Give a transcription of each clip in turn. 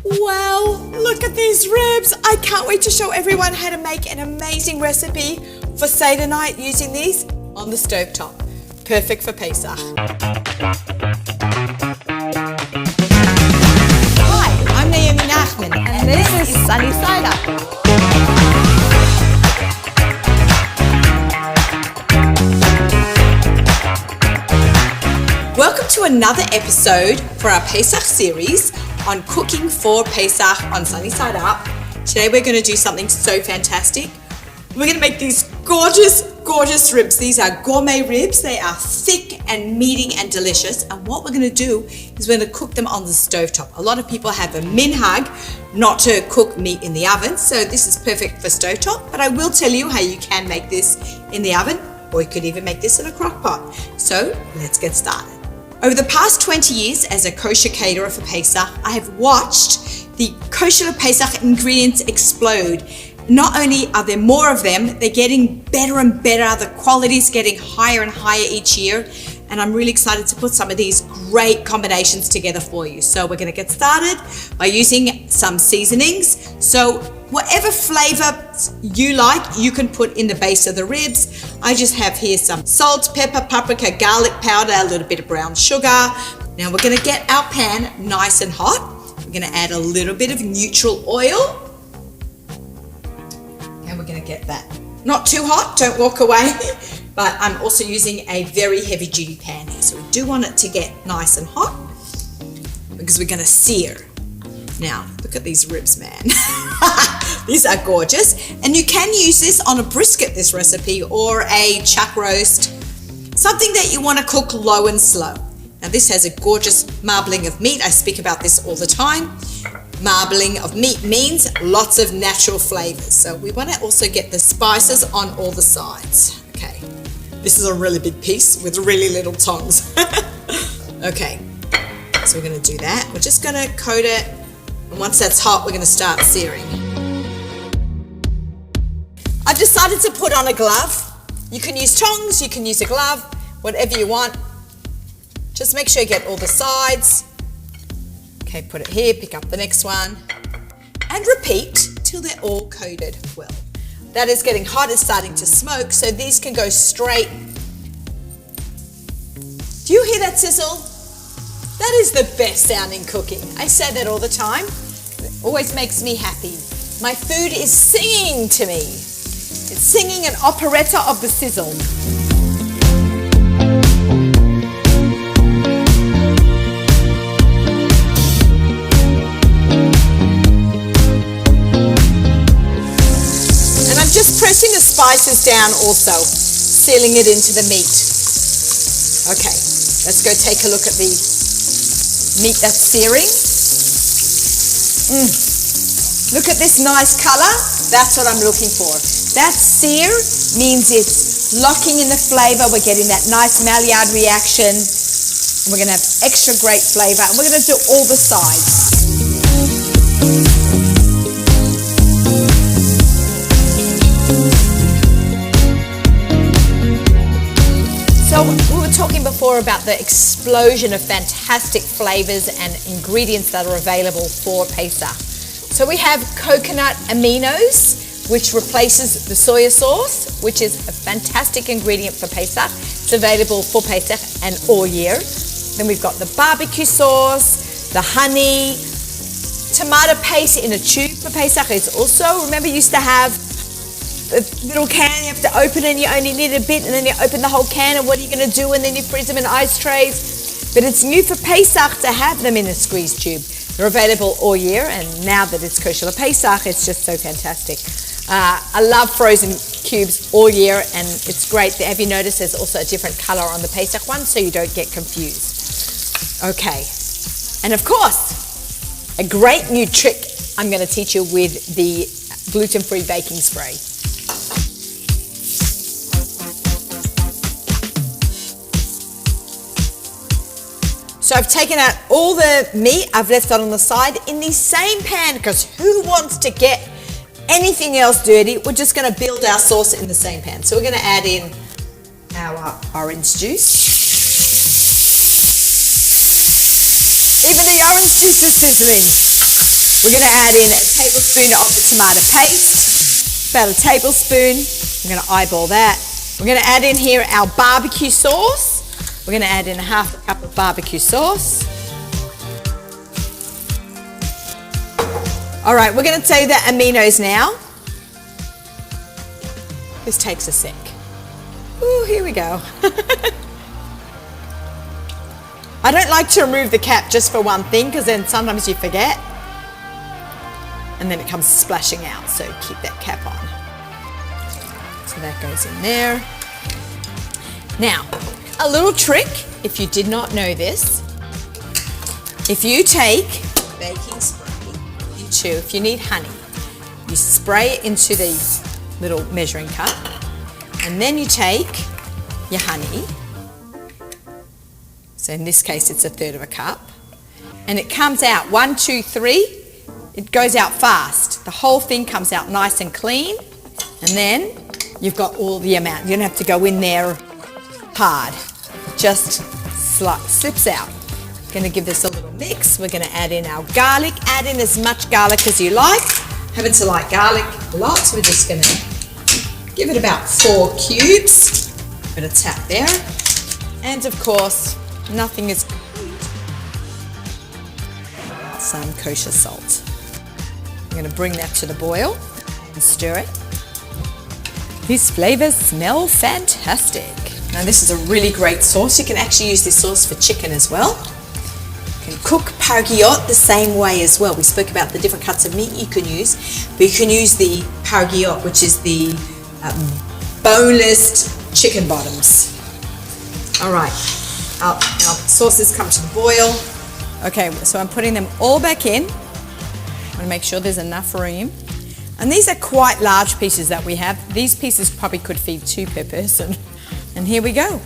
Wow, look at these ribs. I can't wait to show everyone how to make an amazing recipe for Seder night using these on the stovetop. Perfect for Pesach. Hi, I'm Naomi and this is Sunny Side Up. Welcome to another episode for our Pesach series on cooking for Pesach on Sunny Side Up. Today we're going to do something so fantastic. We're going to make these gorgeous ribs. These are gourmet ribs. They are thick and meaty and delicious. And what we're going to do is we're going to cook them on the stovetop. A lot of people have a minhag not to cook meat in the oven, so this is perfect for stovetop. But I will tell you how you can make this in the oven, or you could even make this in a crock pot. So let's get started. Over the past 20 years as a kosher caterer for Pesach, I have watched the kosher Pesach ingredients explode. Not only are there more of them, they're getting better and better. The quality is getting higher and higher each year. And I'm really excited to put some of these great combinations together for you. So we're going to get started by using some seasonings. So whatever flavor you like, you can put in the base of the ribs. I just have here some salt, pepper, paprika, garlic powder, a little bit of brown sugar. Now we're going to get our pan nice and hot. We're going to add a little bit of neutral oil. And we're going to get that not too hot, don't walk away. But I'm also using a very heavy duty pan here. So we do want it to get nice and hot because we're going to sear. Now, look at these ribs, man. These are gorgeous. And you can use this on a brisket, this recipe, or a chuck roast, something that you want to cook low and slow. Now, this has a gorgeous marbling of meat. I speak about this all the time. Marbling of meat means lots of natural flavors. So we want to also get the spices on all the sides. Okay. This is a really big piece with really little tongs. Okay. So we're going to do that. We're just going to coat it. And once that's hot, we're going to start searing. I've decided to put on a glove. You can use tongs, you can use a glove, whatever you want. Just make sure you get all the sides. Okay, put it here, pick up the next one. And repeat till they're all coated well. That is getting hot, it's starting to smoke, so these can go straight. Do you hear that sizzle? That is the best sounding cooking. I say that all the time. It always makes me happy. My food is singing to me. It's singing an operetta of the sizzle. And I'm just pressing the spices down also, sealing it into the meat. Okay, let's go take a look at the meat that's searing. Look at this nice color. That's what I'm looking for. That sear means it's locking in the flavor. We're getting that nice Maillard reaction. And we're going to have extra great flavor. And we're going to do all the sides. So we were talking before about the explosion of fantastic flavors and ingredients that are available for Pesach. So we have coconut aminos, which replaces the soy sauce, which is a fantastic ingredient for Pesach. It's available for Pesach and all year. Then we've got the barbecue sauce, the honey, tomato paste in a tube for Pesach is also, remember, used to have a little can, you have to open it and you only need a bit, and then you open the whole can, and what are you going to do? And then you freeze them in ice trays. But it's new for Pesach to have them in a squeeze tube. They're available all year, and now that it's kosher Pesach, it's just so fantastic. I love frozen cubes all year, and it's great. Have you noticed there's also a different color on the Pesach one, so you don't get confused? Okay, and of course, a great new trick I'm going to teach you with the gluten-free baking spray. So I've taken out all the meat, I've left that on the side in the same pan, because who wants to get anything else dirty? We're just going to build our sauce in the same pan. So we're going to add in our orange juice. Even the orange juice is sizzling. We're going to add in a tablespoon of the tomato paste, about a tablespoon. I'm going to eyeball that. We're going to add in here our barbecue sauce. We're going to add in a half a cup of barbecue sauce. All right, we're going to do the aminos now. This takes a sec. Ooh, here we go. I don't like to remove the cap just for one thing because then sometimes you forget and then it comes splashing out, so keep that cap on. So that goes in there. Now, a little trick, if you did not know this, if you take baking spray if you need honey, you spray it into these little measuring cup, and then you take your honey, so in this case it's 1/3 of a cup, and it comes out 1, 2, 3, it goes out fast. The whole thing comes out nice and clean, and then you've got all the amount. You don't have to go in there hard, just slips out. Going to give this a little mix. We're going to add in our garlic. Add in as much garlic as you like. Happen to like garlic a lot, so we're just going to give it about 4 cubes. Bit of tap there. And of course, nothing is complete. Some kosher salt. I'm going to bring that to the boil and stir it. These flavors smell fantastic. Now this is a really great sauce. You can actually use this sauce for chicken as well. You can cook paragiot the same way as well. We spoke about the different cuts of meat you can use, but you can use the paragiot, which is the boneless chicken bottoms. All right, our sauces come to the boil. Okay, so I'm putting them all back in. I want to make sure there's enough room. And these are quite large pieces that we have. These pieces probably could feed 2 per person. And here we go.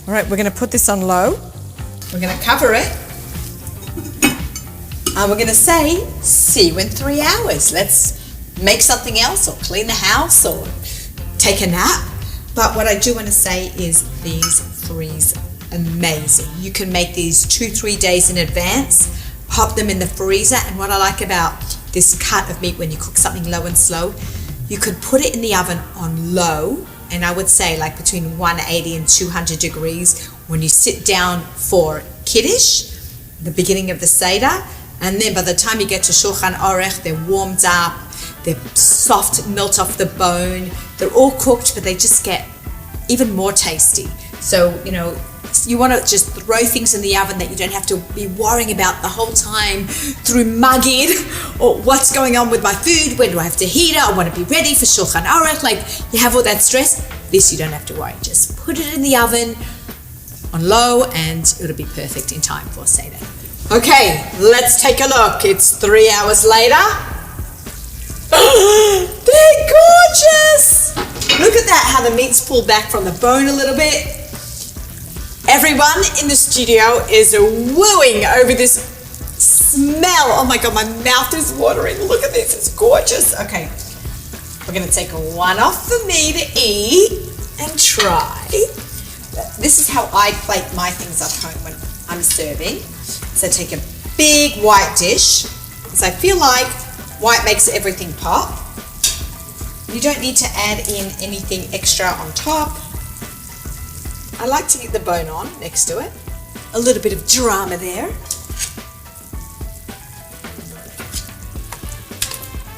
All right, we're going to put this on low. We're going to cover it. And we're going to say, see you in 3 hours. Let's make something else or clean the house or take a nap. But what I do want to say is these freeze amazing. You can make these 2-3 days in advance, pop them in the freezer. And what I like about this cut of meat when you cook something low and slow, you could put it in the oven on low. And I would say like between 180 and 200 degrees when you sit down for Kiddush, the beginning of the seder. And then by the time you get to Shulchan Aruch, they're warmed up, they're soft, melt off the bone. They're all cooked, but they just get even more tasty. So, you know, you want to just throw things in the oven that you don't have to be worrying about the whole time through mugging or what's going on with my food, when do I have to heat it, I want to be ready for Shulchan Aruch. Like, you have all that stress. This you don't have to worry. Just put it in the oven on low and it'll be perfect in time for seder. Okay, let's take a look. It's 3 hours later. They're gorgeous! Look at that, how the meat's pulled back from the bone a little bit. Everyone in the studio is wooing over this smell. Oh my God, my mouth is watering. Look at this, it's gorgeous. Okay, we're gonna take one off for me to eat and try. This is how I plate my things at home when I'm serving. So take a big white dish, because I feel like white makes everything pop. You don't need to add in anything extra on top. I like to get the bone on next to it. A little bit of drama there.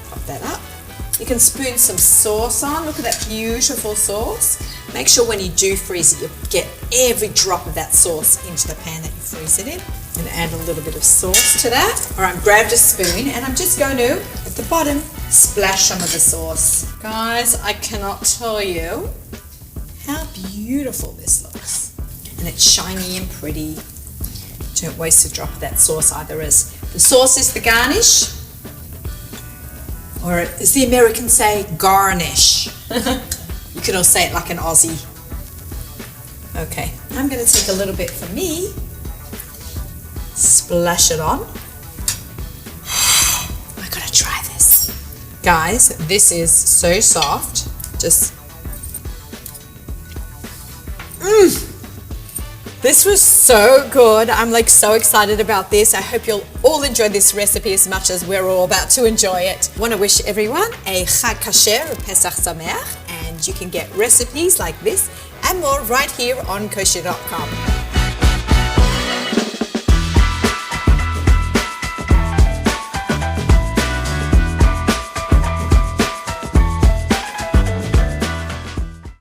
Pop that up. You can spoon some sauce on. Look at that beautiful sauce. Make sure when you do freeze it, you get every drop of that sauce into the pan that you freeze it in. And add a little bit of sauce to that. All right, I've grabbed a spoon and I'm just going to, at the bottom, splash some of the sauce. Guys, I cannot tell you how beautiful this looks. And it's shiny and pretty. Don't waste a drop of that sauce either, as the sauce is the garnish, or as the Americans say, garnish. You can all say it like an Aussie. Okay, I'm going to take a little bit for me, splash it on. I gotta try this. Guys, this is so soft. Just This was so good. I'm like so excited about this. I hope you'll all enjoy this recipe as much as we're all about to enjoy it. I want to wish everyone a Chag Kasher, Pesach Sameach, and you can get recipes like this and more right here on Kosherdotcom.